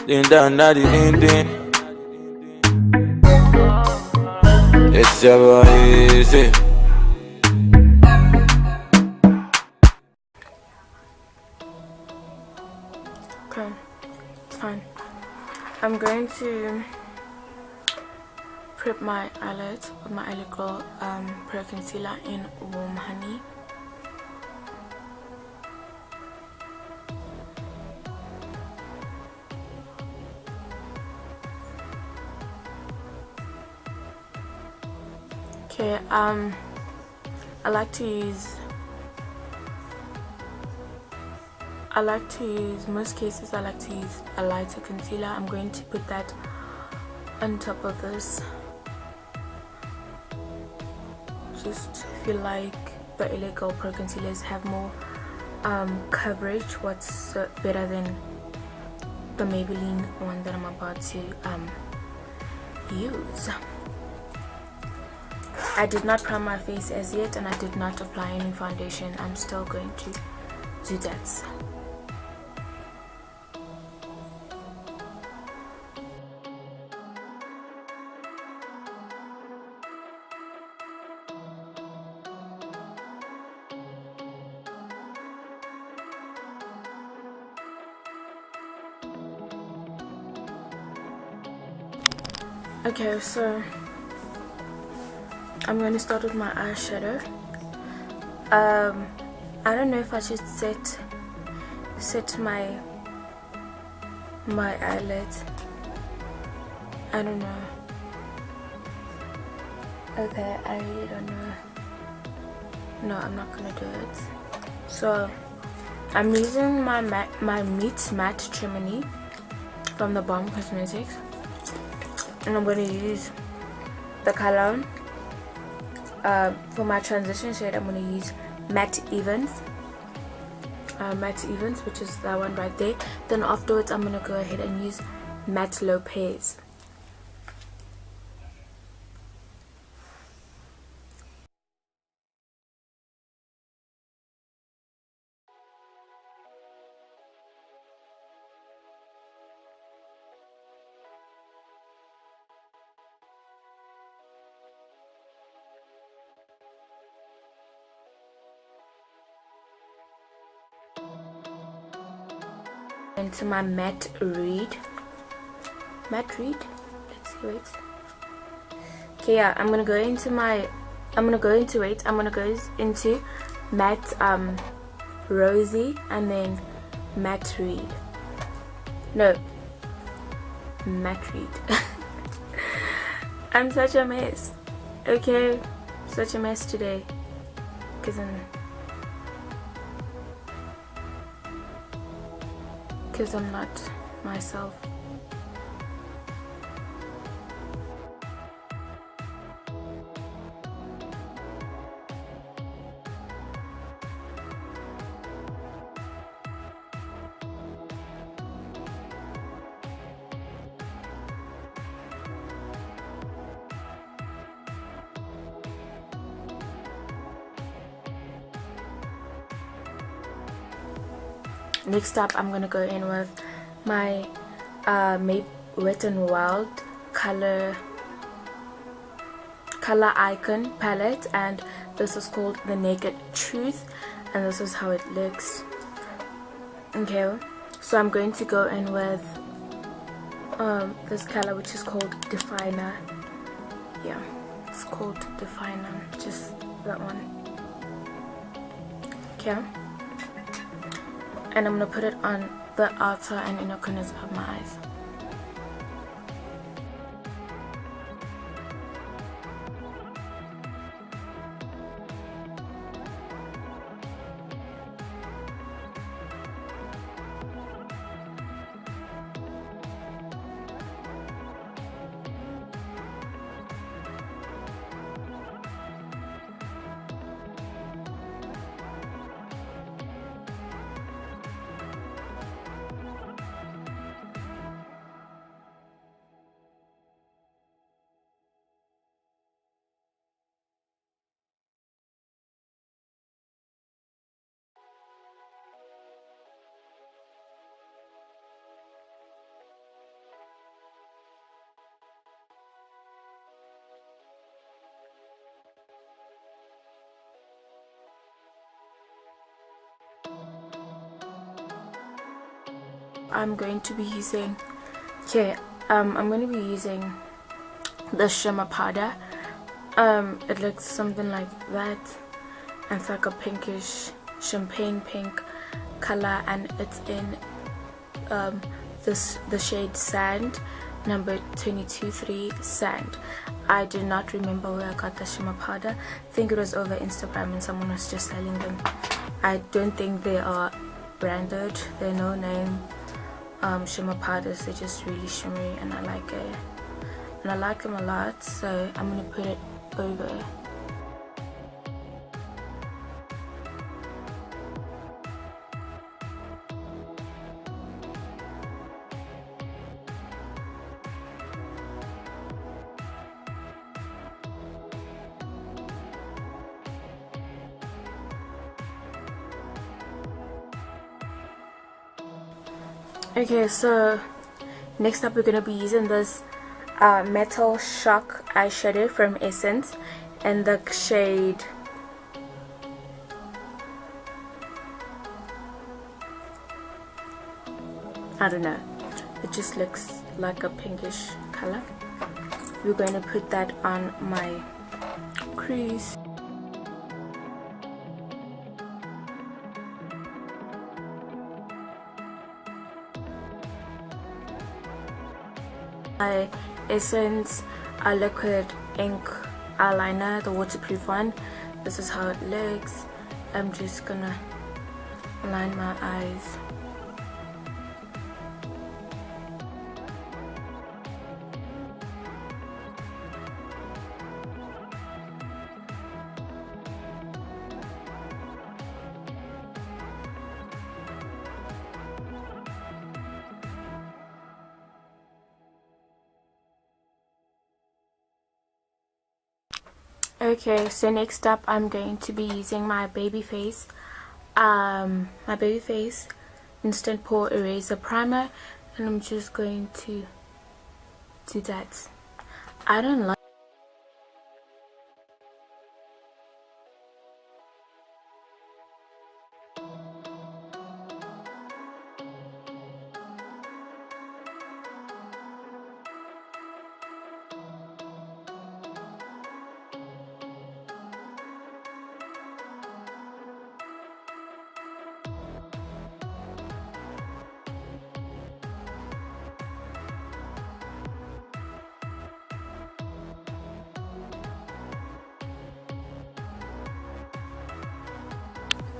Din dan da di din din. It's ever easy. Okay, fine. I'm going to prep my eyelids with my eyelid girl pro concealer in warm honey. Okay, I like to use most cases I like to use a lighter concealer. I'm going to put that on top of this. Just feel like the LA Girl Pro concealers have more coverage, what's better than the Maybelline one that I'm about to use. I did not prime my face as yet, and I did not apply any foundation. I'm still going to do that. Okay, so I'm going to start with my eyeshadow. I don't know if I should set my eyelids. I don't know. Okay, I really don't know. No, I'm not gonna do it. So I'm using my Meet Matte Trimini from the Balm Cosmetics, and I'm going to use the color for my transition shade. I'm going to use Matte Evans, which is that one right there. Then afterwards I'm going to go ahead and use Matte Lopez. Into my matte reed. Let's see, wait. Okay, yeah, I'm gonna go into matte rosy and then matte reed. No, matte reed. I'm such a mess. Okay, such a mess today because I'm not myself. Next up, I'm gonna go in with my Wet n Wild color icon palette, and this is called The Naked Truth, and this is how it looks. Okay, so I'm going to go in with this color, which is called Definer. Yeah, it's called Definer, just that one. Okay, and I'm gonna put it on the outer and inner corners of my eyes. I'm going to be using, I'm going to be using the shimmer powder. It looks something like that, and it's like a pinkish champagne pink color, and it's in the shade Sand, number 223 Sand. I do not remember where I got the shimmer powder. I think it was over Instagram and someone was just selling them. I don't think they are branded. They're no name shimmer powders. They're just really shimmery, and I like it, and I like them a lot, so I'm gonna put it over. Okay, so next up we're gonna be using this Metal Shock eyeshadow from Essence in the shade I don't know, it just looks like a pinkish color. We're going to put that on my crease. My Essence liquid ink eyeliner, the waterproof one. This is how it looks. I'm just gonna line my eyes. Okay, so next up I'm going to be using my Babyface Instant Pore Eraser Primer, and I'm just going to do that. I don't like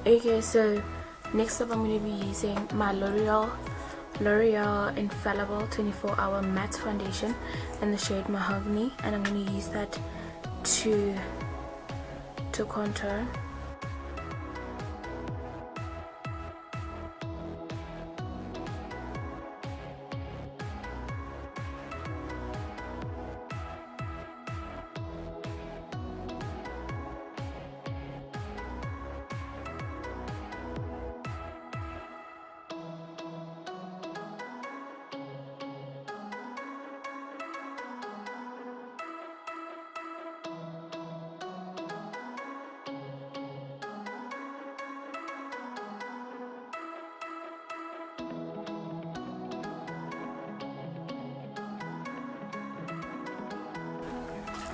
Okay, so next up I'm going to be using my L'Oreal Infallible 24-Hour Matte Foundation in the shade Mahogany, and I'm going to use that to contour.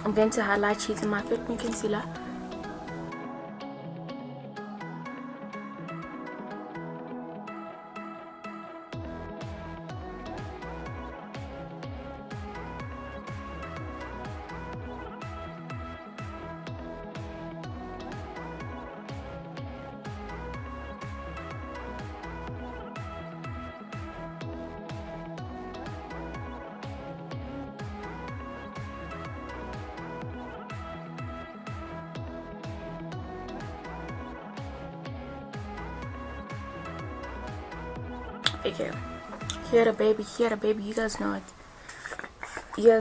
I'm going to highlight using my Fit Me Concealer. Okay, here the baby, you guys know it. Yeah.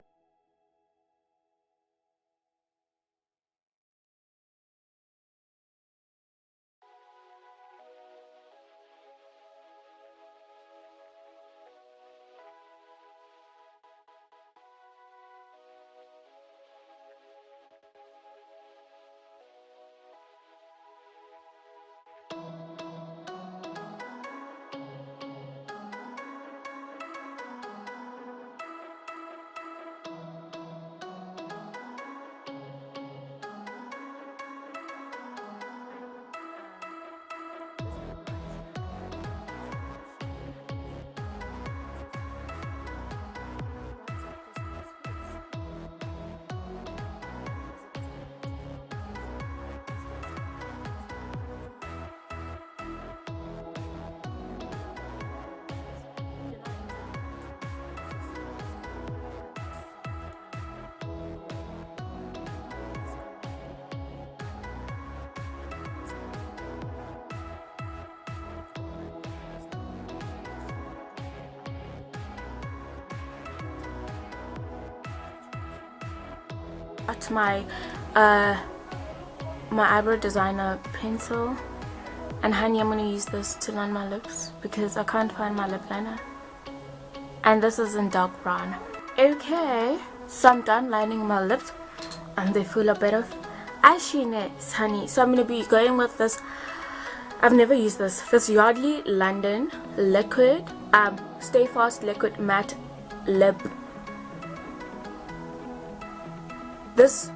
got my eyebrow designer pencil, and honey, I'm gonna use this to line my lips because I can't find my lip liner, and this is in dark brown. Okay, so I'm done lining my lips and they feel a bit of ashiness, honey. So I'm gonna be going with this, I've never used this Yardley London liquid Stay Fast liquid matte lip. This,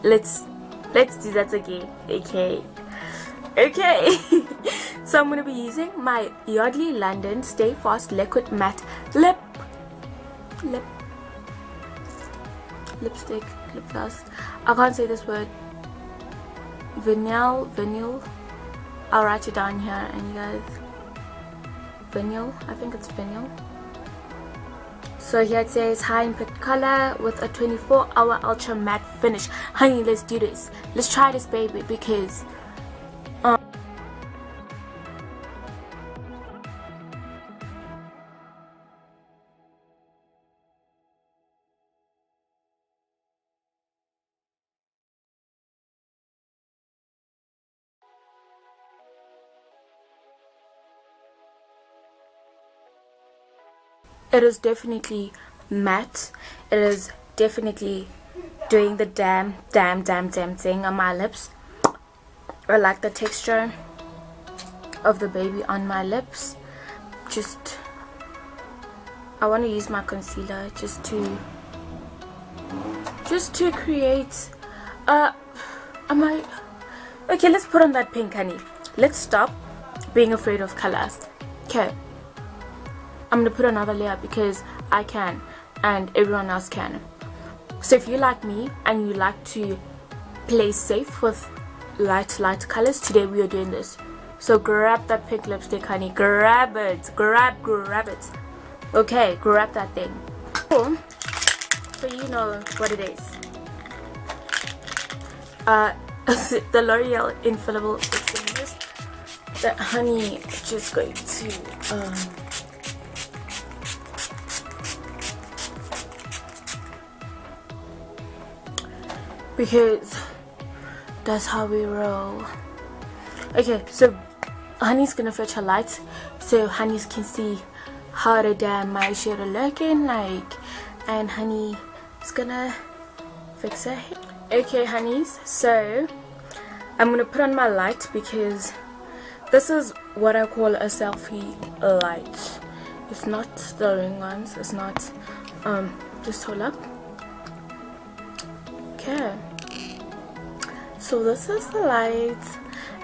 let's do that again. Okay. So I'm gonna be using my Yardley London Stay Fast liquid matte lipstick, lip gloss. I can't say this word. Vinyl. I'll write it down here, and you guys, vinyl, I think it's vinyl. So here it says high impact color with a 24-hour ultra matte finish. Honey, let's do this. Let's try this, baby, because it is definitely matte. It is definitely doing the damn thing on my lips. I like the texture of the baby on my lips. I want to use my concealer just to create okay, let's put on that pink, honey. Let's stop being afraid of colors. Okay, I'm gonna put another layer because I can and everyone else can. So if you like me and you like to play safe with light colors, today we are doing this. So grab that pink lipstick, honey. Grab it. Grab it. Okay, grab that thing. Cool. So you know what it is. The L'Oreal Infallible Fixing Mist that honey just going to because that's how we roll. Okay, so honey's gonna fetch her lights so honeys can see how the damn my shade are looking like, and honey is gonna fix her hair. Okay, honeys, so I'm gonna put on my light because this is what I call a selfie light. It's not the ring ones. It's not just hold up. Okay, so this is the light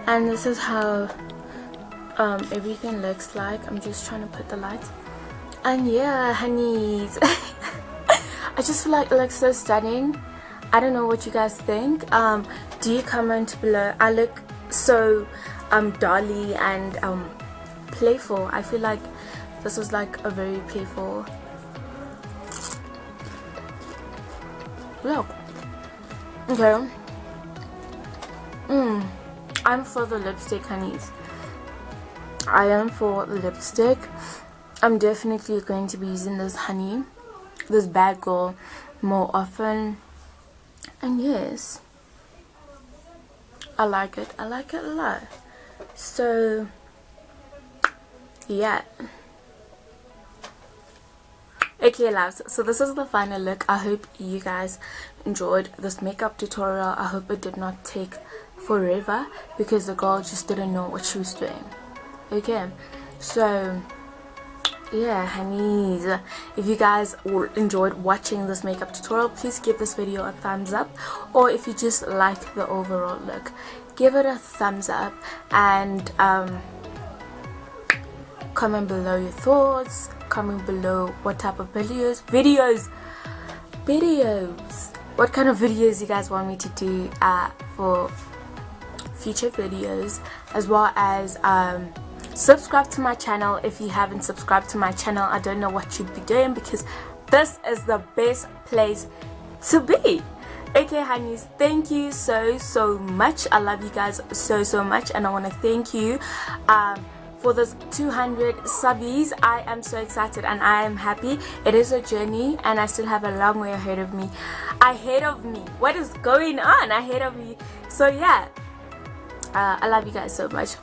and this is how everything looks like. I'm just trying to put the light, and yeah, honeys, I just feel like it looks so stunning. I don't know what you guys think. Do you comment below? I look so dolly and playful. I feel like this was like a very playful look. Okay. I'm for the lipstick, honeys. I am for the lipstick. I'm definitely going to be using this bad girl more often. And yes, I like it a lot. So yeah. Okay, loves, so this is the final look. I hope you guys enjoyed this makeup tutorial. I hope it did not take forever because the girl just didn't know what she was doing. Okay, so yeah, honeys, if you guys enjoyed watching this makeup tutorial, please give this video a thumbs up, or if you just like the overall look, give it a thumbs up, and comment below your thoughts. Comment below what type of videos, what kind of videos you guys want me to do for future videos, as well as subscribe to my channel. If you haven't subscribed to my channel, I don't know what you'd be doing, because this is the best place to be. Okay, honeys, thank you so much. I love you guys so much, and I want to thank you for those 200 subbies. I am so excited and I am happy. It is a journey and I still have a long way ahead of me. What is going on ahead of me? So yeah, I love you guys so much.